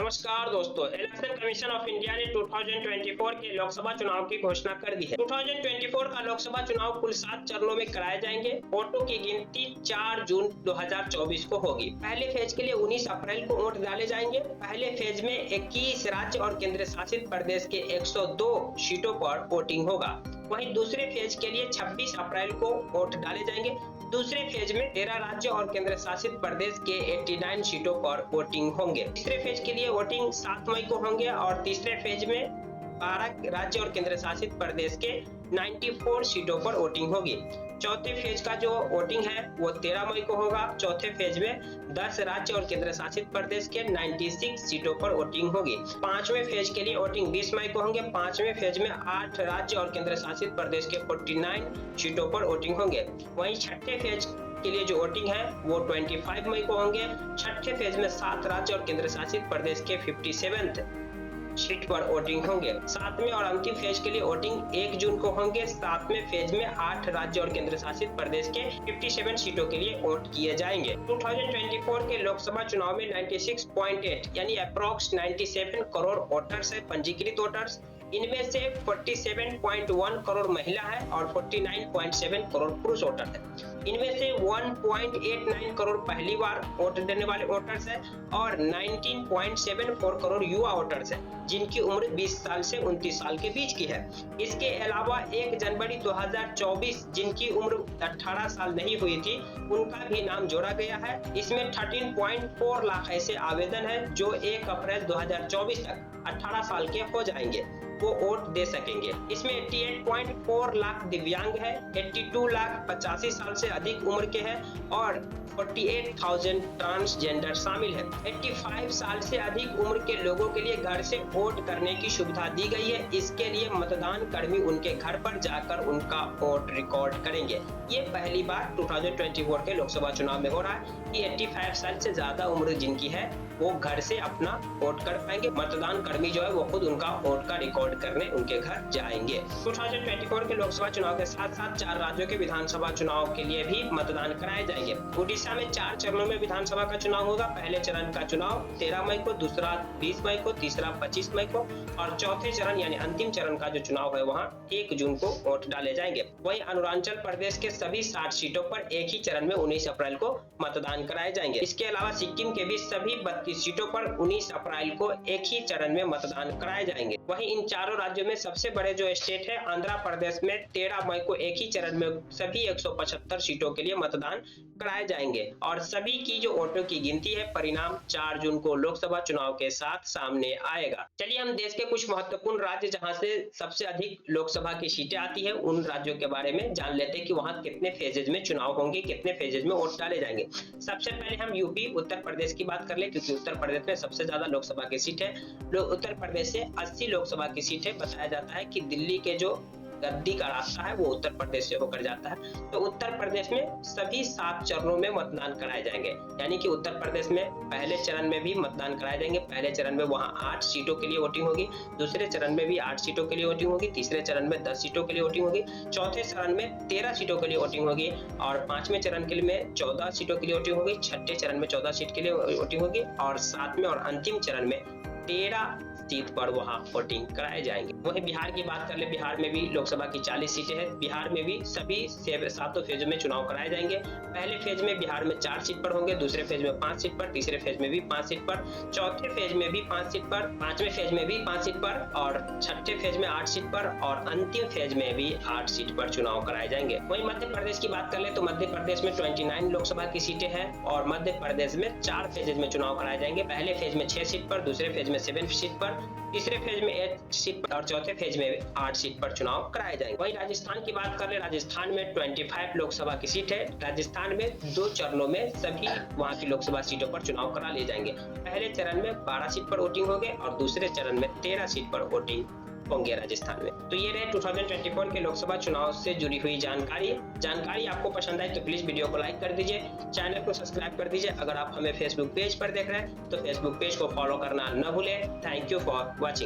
नमस्कार दोस्तों, election commission of India ने 2024 के लोकसभा चुनाव की घोषणा कर दी है। 2024 का लोकसभा चुनाव कुल 7 चरणों में कराए जाएंगे। वोटों की गिनती 4 जून 2024 को होगी। पहले फेज के लिए 19 अप्रैल को वोट डाले जाएंगे। पहले फेज में 21 राज्य और केंद्र शासित प्रदेश के 102 सीटों पर वोटिंग होगा। वहीं दूसरे फेज के लिए 26 अप्रैल को वोट डाले जाएंगे। दूसरे फेज में 13 राज्य और केंद्र शासित प्रदेश के 89 सीटों पर वोटिंग होंगे। तीसरे फेज के लिए वोटिंग 7 मई को होंगे और तीसरे फेज में 12 राज्य और केंद्र शासित प्रदेश के 94 सीटों पर वोटिंग होगी। चौथे फेज का जो वोटिंग है वो 13 मई को होगा। चौथे फेज में 10 राज्य और केंद्र शासित प्रदेश के 96 सीटों पर वोटिंग होगी। पांचवें फेज के लिए वोटिंग 20 मई को होंगे। पांचवें फेज में 8 राज्य और केंद्र शासित प्रदेश के 49 सीटों पर वोटिंग होंगे। वहीं छठे फेज के लिए जो वोटिंग है वो 25 मई को होंगे। छठे फेज में 7 राज्य और केंद्र शासित प्रदेश के 57 सीट पर वोटिंग होंगे। सातवें और अंतिम फेज के लिए वोटिंग 1 जून को होंगे। सातवें फेज में 8 राज्य और केंद्र शासित प्रदेश के 57 सीटों के लिए वोट किए जाएंगे। 2024 के लोकसभा चुनाव में 96.8 यानी अप्रॉक्स 97 करोड़ वोटर्स है, पंजीकृत वोटर्स। इनमें से 47.1 करोड़ महिला है और 49.7 करोड़ पुरुष वोटर है। इनमें से 1.89 करोड़ पहली बार वोट देने वाले वोटर्स है और 19.74 करोड़ युवा वोटर्स है, जिनकी उम्र 20 साल से 29 साल के बीच की है। इसके अलावा 1 जनवरी 2024 जिनकी उम्र 18 साल नहीं हुई थी, उनका भी नाम जोड़ा गया है। इसमें 13.4 लाख ऐसे आवेदन है जो 1 अप्रैल 2024 तक 18 साल के हो जाएंगे, वो वोट दे सकेंगे। इसमें 88.4 लाख दिव्यांग है, 82 लाख 85 साल से अधिक उम्र के हैं और 48,000 ट्रांसजेंडर शामिल है। 85 साल से अधिक उम्र के लोगों के लिए घर से वोट करने की सुविधा दी गई है। इसके लिए मतदान कर्मी उनके घर पर जाकर उनका वोट रिकॉर्ड करेंगे। ये पहली बार 2024 के लोकसभा चुनाव में हो रहा है कि 85 साल से ज्यादा उम्र जिनकी है वो घर से अपना वोट कर पाएंगे। मतदान कर्मी जो है वो खुद उनका वोट का रिकॉर्ड करने उनके घर जाएंगे। 2024 के लोकसभा चुनाव के साथ साथ 4 राज्यों के विधानसभा चुनाव के लिए भी मतदान कराए जाएंगे। उड़ीसा में 4 चरणों में विधानसभा का चुनाव होगा। पहले चरण का चुनाव 13 मई को, दूसरा 20 मई को, तीसरा 25 मई को और चौथे चरण यानी अंतिम चरण का जो चुनाव है वहाँ 1 जून को वोट डाले जाएंगे। वहीं अरुणाचल प्रदेश के सभी 60 सीटों पर एक ही चरण में 19 अप्रैल को मतदान कराए जाएंगे। इसके अलावा सिक्किम के भी सभी 32 सीटों पर 19 अप्रैल को एक ही चरण में मतदान कराए जाएंगे। वहीं इन चारों राज्यों में सबसे बड़े जो स्टेट है आंध्र प्रदेश में 13 मई को एक ही चरण में सभी 175 सीटों के लिए मतदान कराए जाएंगे और सभी की जो वोटों की गिनती है परिणाम 4 जून को लोकसभा चुनाव के साथ सामने आएगा। चलिए हम देश के कुछ महत्वपूर्ण राज्य जहां से सबसे अधिक लोकसभा की सीटें आती है उन राज्यों के बारे में जान लेते हैं कि वहां कितने फेजेज में चुनाव होंगे, कितने फेजेज में वोट डाले जाएंगे। सबसे पहले हम यूपी उत्तर प्रदेश की बात कर ले, क्योंकि उत्तर प्रदेश में सबसे ज्यादा लोकसभा की सीट है। उत्तर प्रदेश से 80 लोकसभा की सीट है। बताया जाता है कि दिल्ली के जो गद्दी का रास्ता है वो उत्तर प्रदेश से होकर जाता है। तो उत्तर प्रदेश में सभी 7 चरणों में मतदान कराए जाएंगे, यानी कि उत्तर प्रदेश में पहले चरण में भी मतदान कराए जाएंगे। पहले चरण में वहां 8 सीटों के लिए वोटिंग होगी, दूसरे चरण में भी 8 सीटों के लिए वोटिंग होगी, तीसरे चरण में 10 सीटों के लिए वोटिंग होगी, चौथे चरण में 13 सीटों के लिए वोटिंग होगी और 5वें चरण के लिए में 14 सीटों के लिए वोटिंग होगी, छठे चरण में 14 सीट के लिए वोटिंग होगी और 7वें और अंतिम चरण में 13 सीट पर वहां वोटिंग कराए जाएंगे। वहीं बिहार की बात कर ले, बिहार में भी लोकसभा की 40 सीटें हैं। बिहार में भी सभी 7 फेज में चुनाव कराए जाएंगे। पहले फेज में बिहार में 4 सीट पर होंगे, दूसरे फेज में 5 सीट पर, तीसरे फेज में भी 5 सीट पर, चौथे फेज में भी 5 सीट पर, 5वें फेज में भी 5 सीट पर और छठे फेज में 8 सीट पर और अंतिम फेज में भी 8 सीट पर चुनाव कराए जाएंगे। वहीं मध्य प्रदेश की बात कर ले तो मध्य प्रदेश में 29 लोकसभा की सीटें हैं और मध्य प्रदेश में 4 फेजेज में चुनाव कराए जाएंगे। पहले फेज में 6 सीट पर, दूसरे फेज में 7 सीट पर, तीसरे फेज में 8 सीट पर और चौथे फेज में 8 सीट पर चुनाव कराए जाएंगे। वहीं राजस्थान की बात कर ले, राजस्थान में 25 लोकसभा की सीट है। राजस्थान में 2 चरणों में सभी वहां की लोकसभा सीटों पर चुनाव करा लिए जाएंगे। पहले चरण में 12 सीट पर वोटिंग होंगे और दूसरे चरण में 13 सीट पर वोटिंग होंगे राजस्थान में। तो ये रहे 2024 के लोकसभा चुनाव से जुड़ी हुई जानकारी आपको पसंद आई तो प्लीज वीडियो को लाइक कर दीजिए, चैनल को सब्सक्राइब कर दीजिए। अगर आप हमें फेसबुक पेज पर देख रहे हैं तो फेसबुक पेज को फॉलो करना न भूलें। Thank you for watching.